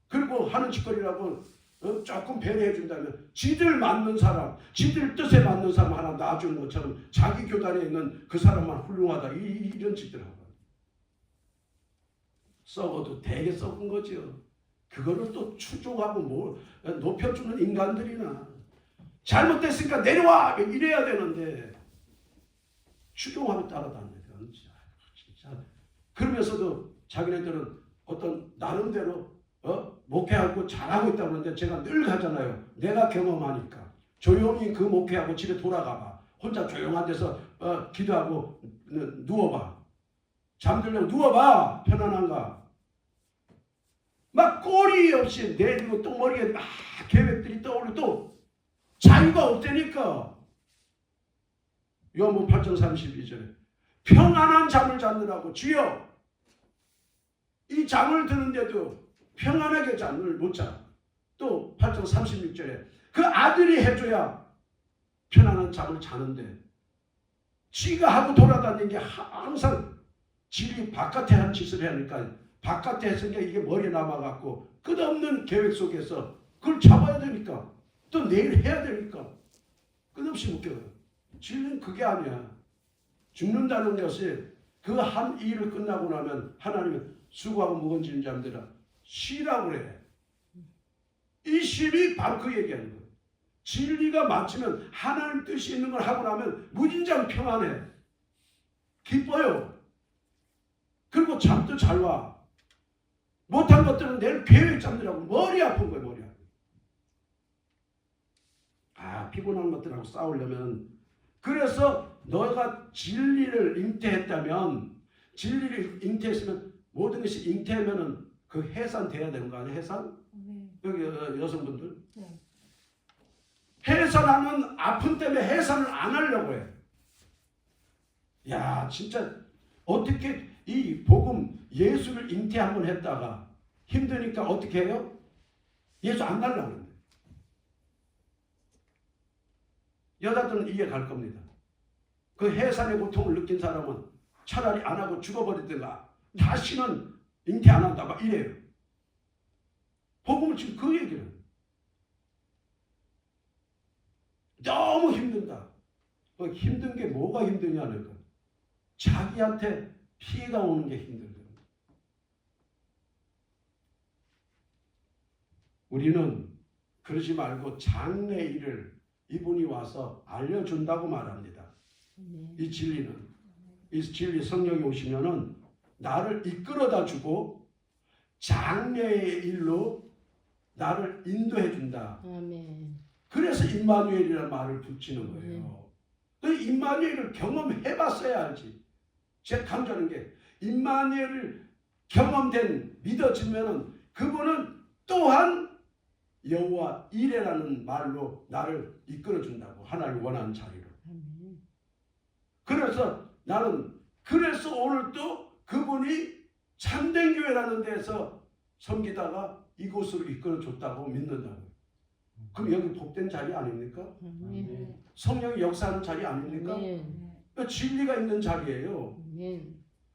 그리고 하는 짓거리라고 조금 배려해 준다면 지들 맞는 사람, 지들 뜻에 맞는 사람 하나 놔주는 것처럼 자기 교단에 있는 그 사람만 훌륭하다 이런 짓들 하고 썩어도 되게 썩은 거죠. 그거를 또 추종하고 뭐 높여주는 인간들이나 잘못됐으니까 내려와 이래야 되는데 추종하고 따라다니는 진짜 그러면서도 자기네들은 어떤 나름대로 목회하고 잘하고 있다고 하는데 제가 늘 하잖아요. 내가 경험하니까 조용히 그 목회하고 집에 돌아가봐. 혼자 조용한 데서 기도하고 누워봐. 잠들려고 누워봐. 편안한가. 막 꼬리 없이 내리고 또 머리에 막 계획들이 떠오르고 또 자유가 없다니까. 요한복음 8장 32절에 평안한 잠을 자느라고 주여 이 잠을 드는데도 평안하게 잠을 못 자. 또 8장 36절에 그 아들이 해줘야 편안한 잠을 자는데 지가 하고 돌아다니는 게 항상 질이 바깥에 한 짓을 하니까 바깥에 했은 게 이게 머리에 남아갖고 끝없는 계획 속에서 그걸 잡아야 되니까 또 내일 해야 되니까 끝없이 묶여요. 진리는 그게 아니야. 죽는다는 것이 그 한 일을 끝나고 나면 하나님은 수고하고 무거운 짐 잠들아 쉬라고 그래. 이 쉼이 바로 그 얘기하는 거예요. 진리가 맞추면 하나님 뜻이 있는 걸 하고 나면 무진장 평안해. 기뻐요. 그리고 잠도 잘 와. 못한 것들은 내일 계획 잡느라고 머리 아픈 거예요. 머리 아픈. 피곤한 것들하고 싸우려면 그래서 너가 진리를 잉태했다면 진리를 잉태했으면 모든 것이 잉태하면은 그 해산돼야 되는 거 아니에요? 해산? 여기 여성분들 해산하는 아픔 때문에 해산을 안 하려고 해. 야 진짜 어떻게 이 복음 예수를 잉태 한번 했다가 힘드니까 어떻게 해요? 예수 안 달라고 그러는데 여자들은 이해 갈 겁니다. 그 해산의 고통을 느낀 사람은 차라리 안 하고 죽어버리든가 다시는 잉태 안 한다 막 이래요. 복음은 지금 그 얘기를 너무 힘든다. 그 힘든 게 뭐가 힘드냐는 거. 자기한테 피해가 오는 게 힘들거든요. 우리는 그러지 말고 장래일을 이분이 와서 알려준다고 말합니다. 이 진리는 이 진리 성령이 오시면은 나를 이끌어다 주고 장래의 일로 나를 인도해 준다. 그래서 임마누엘이라는 말을 붙이는 거예요. 그 임마누엘을 경험해 봤어야 알지. 제가 강조하는 게 임마누엘을 경험된 믿어지면은 그분은 또한 여호와 이레라는 말로 나를 이끌어 준다고 하나님 원하는 자리로. 그래서 나는 그래서 오늘 또 그분이 참된 교회라는 데서 섬기다가 이곳으로 이끌어 줬다고 믿는다고. 그럼 여기 복된 자리 아닙니까? 성령이 역사하는 자리 아닙니까? 진리가 있는 자리예요.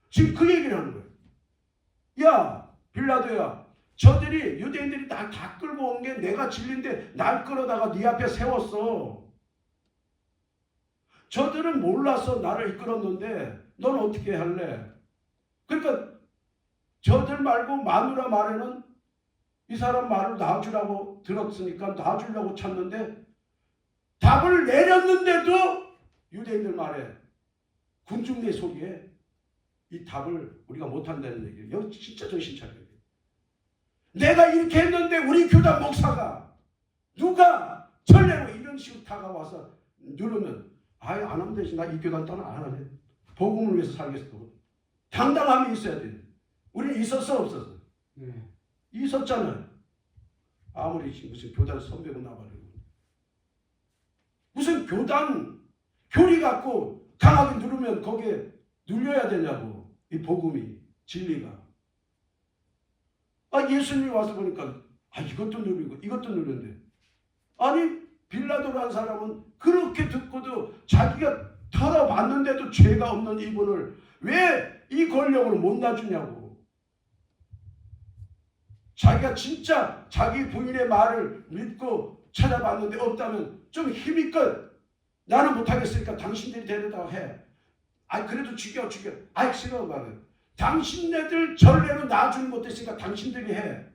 지금 그 얘기를 하는 거예요. 야 빌라도야 저들이 유대인들이 날 다 끌고 온 게 내가 진리인데 날 끌어다가 네 앞에 세웠어. 저들은 몰라서 나를 이끌었는데 넌 어떻게 할래? 그러니까 저들 말고 마누라 말에는 이 사람 말을 놔주라고 들었으니까 놔주려고 찾는데 답을 내렸는데도 유대인들 말에 군중의 소리에 이 답을 우리가 못한다는 얘기예요. 여기 진짜 정신 차려야 돼요. 내가 이렇게 했는데 우리 교단 목사가 누가 전례로 이런 식으로 다가와서 누르면 아예 안 하면 되지. 나 이 교단 떠나 안 하네. 복음을 위해서 살겠어. 당당함이 있어야 돼. 우리는 있었어 없었어? 네. 있었잖아요. 아무리 무슨 교단 선배로 나가려고 무슨 교단 교리 갖고 강하게 누르면 거기에 눌려야 되냐고. 이 복음이 진리가. 아 예수님이 와서 보니까 아 이것도 누르고 이것도 누르는데 아니 빌라도라는 사람은 그렇게 듣고도 자기가 털어봤는데도 죄가 없는 이분을 왜 이 권력으로 못 놔주냐고. 자기가 진짜 자기 부인의 말을 믿고 찾아봤는데 없다면 좀 힘있건 나는 못하겠으니까 당신들이 데려다 해. 아니 그래도 죽여. 아이 싫어 말은. 당신네들 전례로 놔주는 못했으니까 당신들이 해.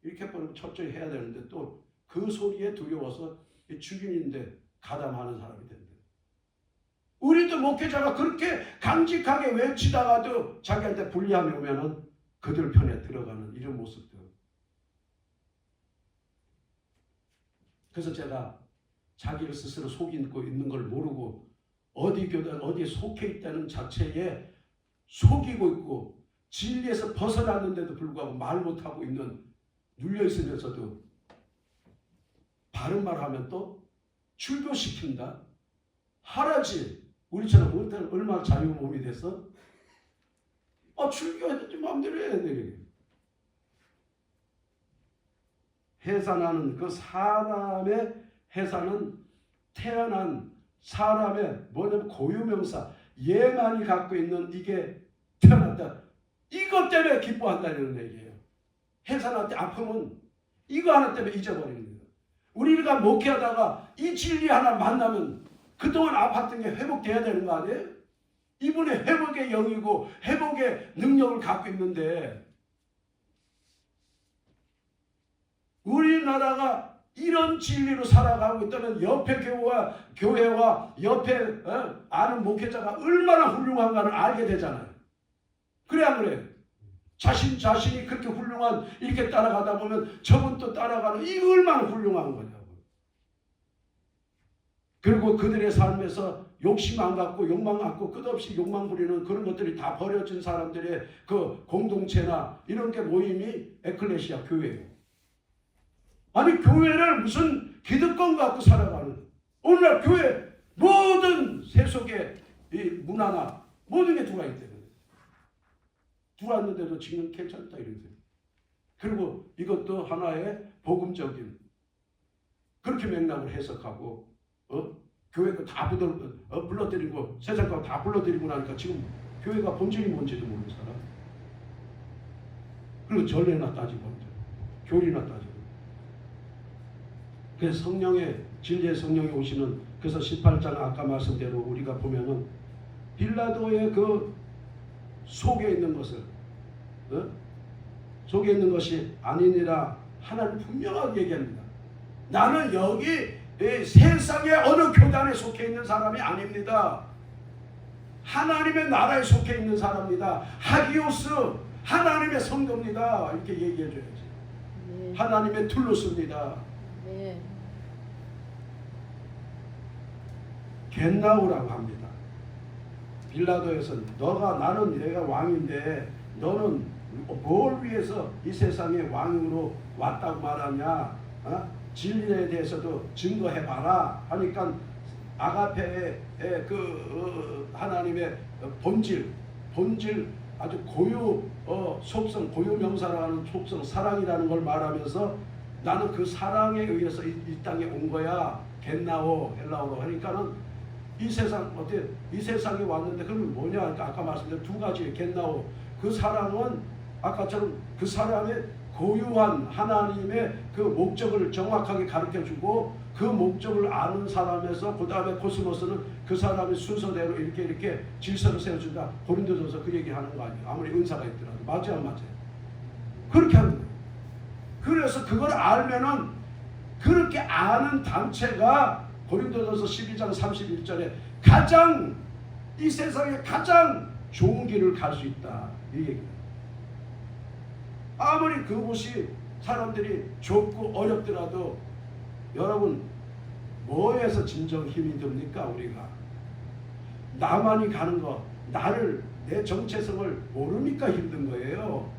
이렇게 버리고 철저히 해야 되는데 또 그 소리에 두려워서 주인인데 가담하는 사람이 된다. 우리도 목회자가 그렇게 강직하게 외치다가도 자기한테 불리함이 오면은 그들 편에 들어가는 이런 모습들. 그래서 제가 자기를 스스로 속이고 있는 걸 모르고 어디 교단 어디에 속해 있다는 자체에 속이고 있고 진리에서 벗어났는데도 불구하고 말 못하고 있는 눌려 있으면서도 바른 말 하면 또 출교시킨다. 하라지. 우리처럼 얼마나 자유 몸이 됐어? 출교했는지 마음대로 해야 돼. 해산하는 그 사람의 해산은 태어난 사람의 뭐냐면 고유명사 얘만이 갖고 있는 이게 태어났다. 이것 때문에 기뻐한다는 얘기예요. 해산할 때 아픔은 이거 하나 때문에 잊어버리는 거예요. 우리가 목회하다가 이 진리 하나 만나면 그동안 아팠던 게 회복돼야 되는 거 아니에요? 이분의 회복의 영이고 회복의 능력을 갖고 있는데 우리나라가 이런 진리로 살아가고 있다면 옆에 교회와 옆에 아는 목회자가 얼마나 훌륭한가를 알게 되잖아요. 그래 안 그래? 자신이 그렇게 훌륭한 이렇게 따라가다 보면 저분 또 따라가는 이거 얼마나 훌륭한 거냐고. 그리고 그들의 삶에서 욕심 안 갖고 욕망 갖고 끝없이 욕망 부리는 그런 것들이 다 버려진 사람들의 그 공동체나 이런 게 모임이 에클레시아 교회예요. 아니 교회를 무슨 기득권 갖고 살아가는 오늘날 교회 모든 세속의 이 문화나 모든 게 들어와 있대요. 들어왔는데도 지금 괜찮다 이러세요. 그리고 이것도 하나의 복음적인 그렇게 맥락을 해석하고 교회 거 다 불러들이고 세상 거 다 불러들이고 나니까 지금 교회가 본질이 뭔지도 모르는 사람. 그리고 전례나 따지고 교리나 따지고. 그래서 성령의 진리의 성령이 오시는 그래서 18장 아까 말씀대로 우리가 보면은 빌라도의 그 속에 있는 것을 속에 있는 것이 아니니라 하나님 분명하게 얘기합니다. 나는 여기 세상의 어느 교단에 속해 있는 사람이 아닙니다. 하나님의 나라에 속해 있는 사람입니다. 하기오스 하나님의 성도입니다. 이렇게 얘기해 줘야지. 네. 하나님의 툴로스입니다. 네. 겟나우라고 합니다. 빌라도에서는 나는 내가 왕인데 너는 뭘 위해서 이 세상의 왕으로 왔다고 말하냐? 진리에 대해서도 증거해봐라 하니까 아가페의 하나님의 본질 아주 고유 속성 고유명사라는 속성 사랑이라는 걸 말하면서 나는 그 사랑에 의해서 이 땅에 온 거야. 겟나오 헬라어로 하니까는 이 세상 어때 이 세상에 왔는데 그러면 뭐냐 하니까 아까 말씀드린 두 가지 겟나오 그 사랑은 아까처럼 그 사람의 고유한 하나님의 그 목적을 정확하게 가르쳐주고 그 목적을 아는 사람에서 그 다음에 코스모스는 그 사람의 순서대로 이렇게 질서를 세워준다. 고린도전서 그 얘기하는 거 아니에요. 아무리 은사가 있더라도 맞아요 안 맞아요? 그렇게 하는 거예요. 그래서 그걸 알면은 그렇게 아는 단체가 고린도전서 12장 31절에 가장 이 세상에 가장 좋은 길을 갈 수 있다 이 얘기예요. 아무리 그곳이 사람들이 좁고 어렵더라도 여러분 뭐에서 진정 힘이 듭니까? 우리가 나만이 가는 거, 나를 내 정체성을 모르니까 힘든 거예요.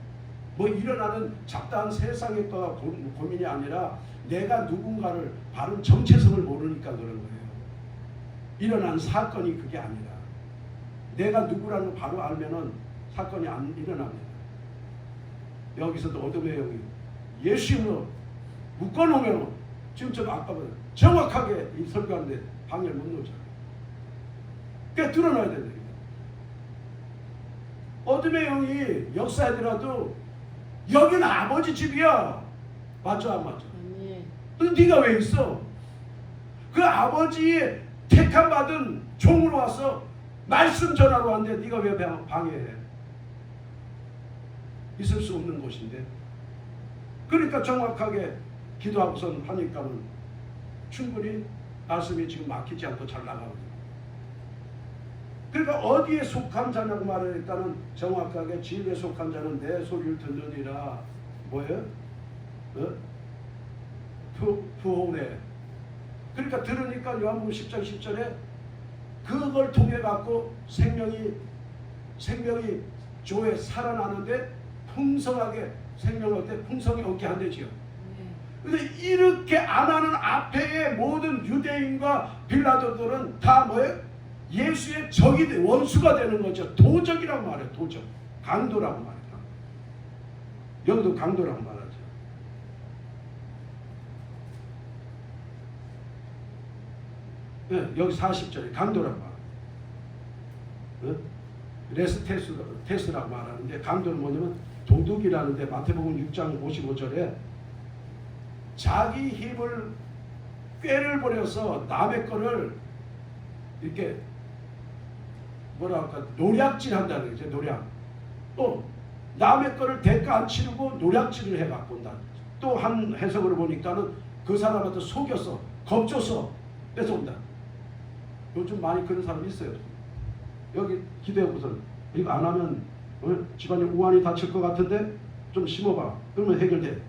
뭐 일어나는 잡다한 세상의 거가 고민이 아니라 내가 누군가를 바른 정체성을 모르니까 그런 거예요. 일어난 사건이 그게 아니라 내가 누구라는 걸 바로 알면은 사건이 안 일어납니다. 여기서도 어둠의 영이 예수님으로 묶어놓으면 지금 좀 아까보다 정확하게 이 설교하는데 방해를 못 놓잖아요. 그러니까 드러나야 된다. 어둠의 영이 역사하더라도 여기는 아버지 집이야. 맞죠 안 맞죠? 아멘. 근데 네가 왜 있어? 그 아버지의 택함 받은 종으로 와서 말씀 전하러 왔는데 네가 왜 방해해? 있을 수 없는 곳인데. 그러니까 정확하게 기도하고선 하니까는 충분히 말씀이 지금 막히지 않고 잘 나가거든요. 그러니까 어디에 속한 자냐고 말하니까는 정확하게 진리에 속한 자는 내 소리를 듣느니라. 뭐예요? 부호래. 그러니까 들으니까 요한복음 10장 10절에 그걸 통해 갖고 생명이 조에 살아나는데 풍성하게 생명을 얻되 풍성이 얻게 한대지요. 근데 이렇게 안 하는 앞에의 모든 유대인과 빌라도들은 다 뭐예요? 예수의 적이 원수가 되는 거죠. 도적이라고 말해요. 도적. 강도라고 말해요. 여기도 강도라고 말하죠. 네, 여기 40절에 강도라고 말해요. 레스테스라고 말하는데 강도는 뭐냐면 도둑이라는데 마태복음 6장 55절에 자기 힘을 꾀를 부려서 남의 거를 이렇게 뭐라 할까 노략질한다는 거죠. 노략. 또 남의 거를 대가 안 치르고 노략질을 해갖고 온다. 또 한 해석으로 보니까는 그 사람한테 속여서 겁줘서 뺏어온다. 요즘 많이 그런 사람이 있어요. 여기 기대해보세요. 이거 안 하면 집안에 우환이 닫힐 것 같은데 좀 심어봐. 그러면 해결돼.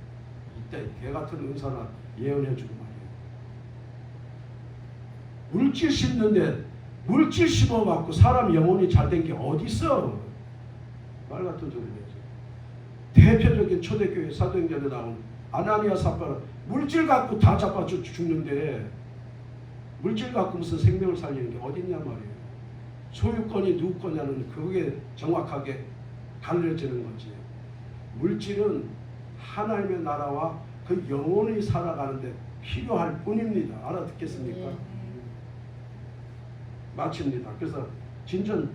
이때 개 같은 은사나 예언해주고 말이에요. 물질 심는데 물질 심어갖고 사람 영혼이 잘된 게 어디 있어? 말 같은 소리 내죠. 대표적인 초대교회 사도행전에 나온 아나니아 삽바라 물질 갖고 다 잡아 죽는데 물질 갖고 무슨 생명을 살리는 게 어디 있냐 말이에요. 소유권이 누구 거냐는 그게 정확하게 갈려지는 거지. 물질은 하나님의 나라와 그 영혼이 살아가는데 필요할 뿐입니다. 알아듣겠습니까? 마칩니다. 그래서 진전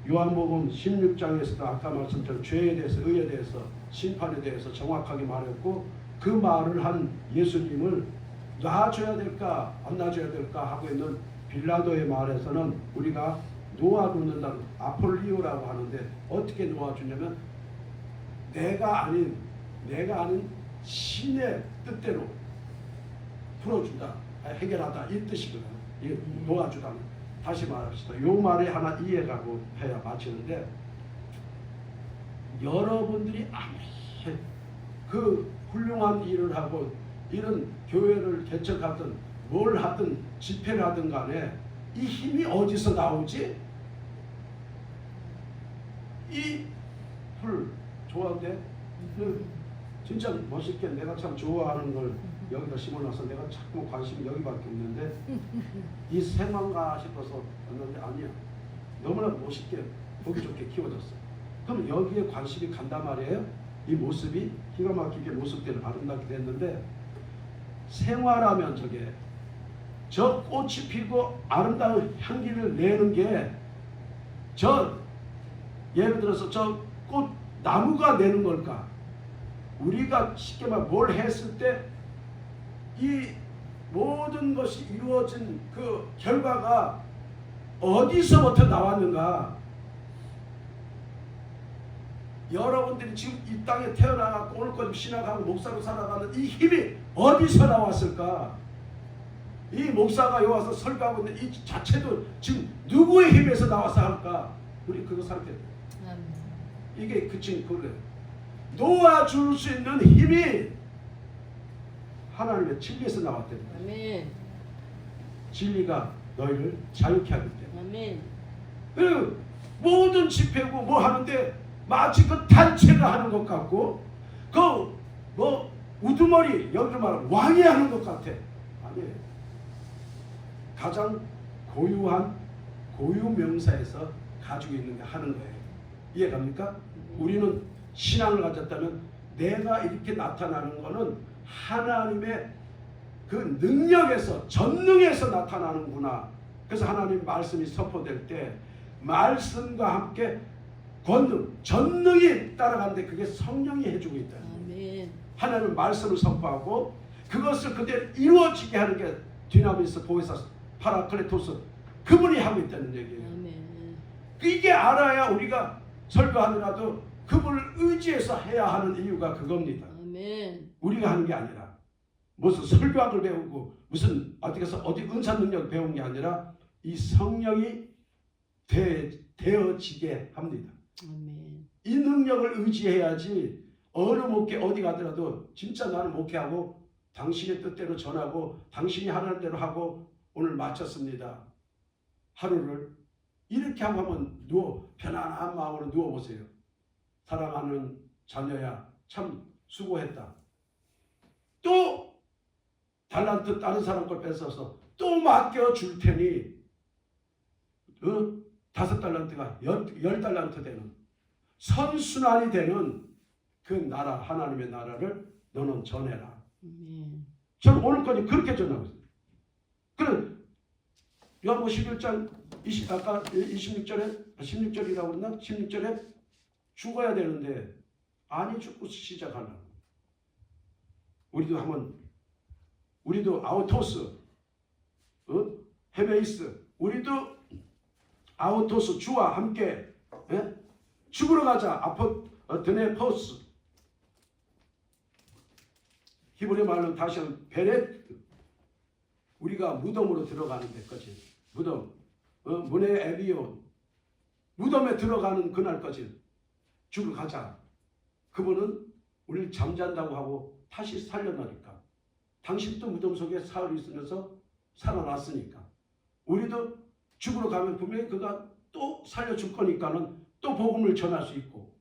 요한복음 16장에서도 아까 말씀처럼 죄에 대해서 의에 대해서 심판에 대해서 정확하게 말했고 그 말을 한 예수님을 놔줘야 될까 안 놔줘야 될까 하고 있는 빌라도의 말에서는 우리가 놓아놓는다는 아폴리오라고 하는데 어떻게 놓아주냐면 내가 아닌 신의 뜻대로 풀어준다 해결하다 이 뜻이거든. 놓아주다. 다시 말합시다. 요 말에 하나 이해가고 해야 마치는데 여러분들이 아무리 그 훌륭한 일을 하고 이런 교회를 개척하든 뭘 하든 집회를 하든 간에 이 힘이 어디서 나오지? 이 풀 좋아한데 진짜 멋있게 내가 참 좋아하는 걸 여기다 심어놔서 내가 자꾸 관심이 여기밖에 없는데 이 생만가 싶어서 왔는데 아니야. 너무나 멋있게 보기 좋게 키워졌어. 그럼 여기에 관심이 간단 말이에요. 이 모습이 기가 막히게 모습대로 아름답게 됐는데 생화라면 저게 저 꽃이 피고 아름다운 향기를 내는 게 저 예를 들어서 저 꽃 나무가 내는 걸까? 우리가 쉽게 말 뭘 했을 때 이 모든 것이 이루어진 그 결과가 어디서부터 나왔는가? 여러분들이 지금 이 땅에 태어나고 오늘까지 신학하고 목사로 살아가는 이 힘이 어디서 나왔을까? 이 목사가 여기 와서 설교하고 있는 이 자체도 지금 누구의 힘에서 나와서 할까? 우리 그거 살펴야 돼. 이게 그치는 그래. 놓아줄 수 있는 힘이 하나님의 진리에서 나왔대. 아멘. 진리가 너희를 자유케 하기 때문에. 아멘. 그 모든 집회고 뭐 하는데 마치 그 단체가 하는 것 같고 그 뭐 우두머리 여기로 말하면 왕이 하는 것 같아. 아니에요. 가장 고유한 고유 명사에서 가지고 있는 게 하는 거예요. 이해갑니까? 우리는 신앙을 가졌다면 내가 이렇게 나타나는 거는 하나님의 그 능력에서 전능에서 나타나는구나. 그래서 하나님 말씀이 선포될 때 말씀과 함께 권능, 전능이 따라가는데 그게 성령이 해주고 있다. 아멘. 하나님 말씀을 선포하고 그것을 그대로 이루어지게 하는 게 디나미스, 보이사, 파라클레토스 그분이 하고 있다는 얘기예요. 아멘. 이게 알아야 우리가 설교하더라도 그분을 의지해서 해야 하는 이유가 그겁니다. 아멘. 우리가 하는 게 아니라 무슨 설교학을 배우고 무슨 어디 가서 어디 은사 능력 배운 게 아니라 이 성령이 되어지게 합니다. 아멘. 이 능력을 의지해야지 어느 목회 어디 가더라도 진짜 나는 목회하고 당신의 뜻대로 전하고 당신이 하라는 대로 하고 오늘 마쳤습니다. 하루를 이렇게 하고 한번 편안한 마음으로 누워보세요. 사랑하는 자녀야 참 수고했다. 또 달란트 다른 사람 걸 뺏어서 또 맡겨줄 테니 5달란트가 10달란트 되는 선순환이 되는 그 나라 하나님의 나라를 너는 전해라. 아멘. 저는 오늘까지 그렇게 전하고 있어요. 그래 요한복음 11장 아까 16절에 16절이라고 그랬나? 16절에 죽어야 되는데 아니 죽고 시작하려고. 우리도 아우토스, 헤메이스, 우리도 아우토스 주와 함께 죽으러 가자. 드네포스. 히브리 말로 다시 하면 베렛. 우리가 무덤으로 들어가는 데까지. 무덤. 문에 에비온. 무덤에 들어가는 그날까지 죽으러 가자. 그분은 우리를 잠잔다고 하고 다시 살려나니까. 당신도 무덤 속에 사흘 있으면서 살아났으니까. 우리도 죽으러 가면 분명히 그가 또 살려줄 거니까는 또 복음을 전할 수 있고.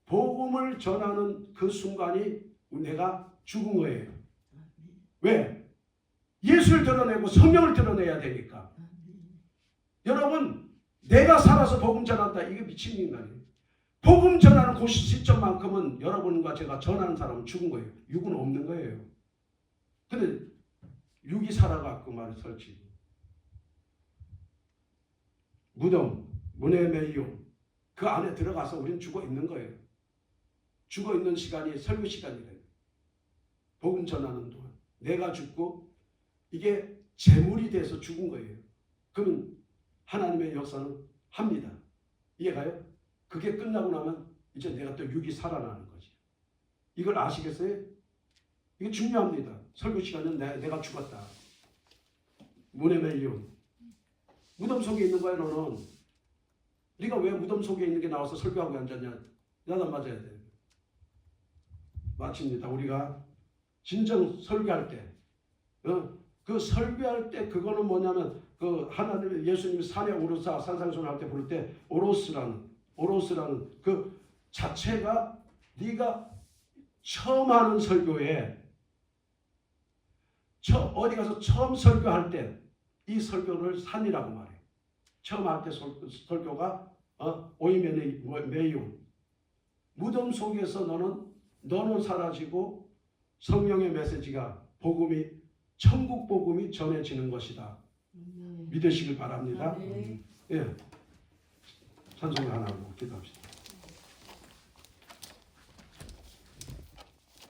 복음을 전하는 그 순간이 내가 죽은 거예요. 왜? 예수를 드러내고 성령을 드러내야 되니까. 여러분, 내가 살아서 복음 전한다. 이게 미친 인간이에요. 복음 전하는 그 시점만큼은 여러분과 제가 전하는 사람은 죽은 거예요. 육은 없는 거예요. 근데 육이 살아갖고 말을 설치. 무덤, 문에 매이요. 그 안에 들어가서 우리는 죽어 있는 거예요. 죽어 있는 시간이 설교 시간이래요. 복음 전하는 동안 내가 죽고 이게 재물이 돼서 죽은 거예요. 그러면 하나님의 역사는 합니다. 이해가요? 그게 끝나고 나면 이제 내가 또 육이 살아나는 거지. 이걸 아시겠어요? 이게 중요합니다. 설교 시간은 내가 죽었다. 문에 매이요. 무덤 속에 있는 거야 너는. 네가 왜 무덤 속에 있는 게 나와서 설교하고 앉았냐. 야단 맞아야 돼. 마칩니다. 우리가 진정 설교할 때, 그 설교할 때 그거는 뭐냐면 그 하나님 예수님이 산에 오르사 산상수훈 할 때 부를 때 오로스라는 그 자체가 네가 처음 하는 설교에 어디 가서 처음 설교할 때 이 설교를 산이라고 말해. 처음 할 때 설교가 오이면의 매용. 무덤 속에서 너는 사라지고 성령의 메시지가 복음이 천국 복음이 전해지는 것이다. 믿으시길 바랍니다. 아멘. 예, 찬송을 하나 하고 기도합시다.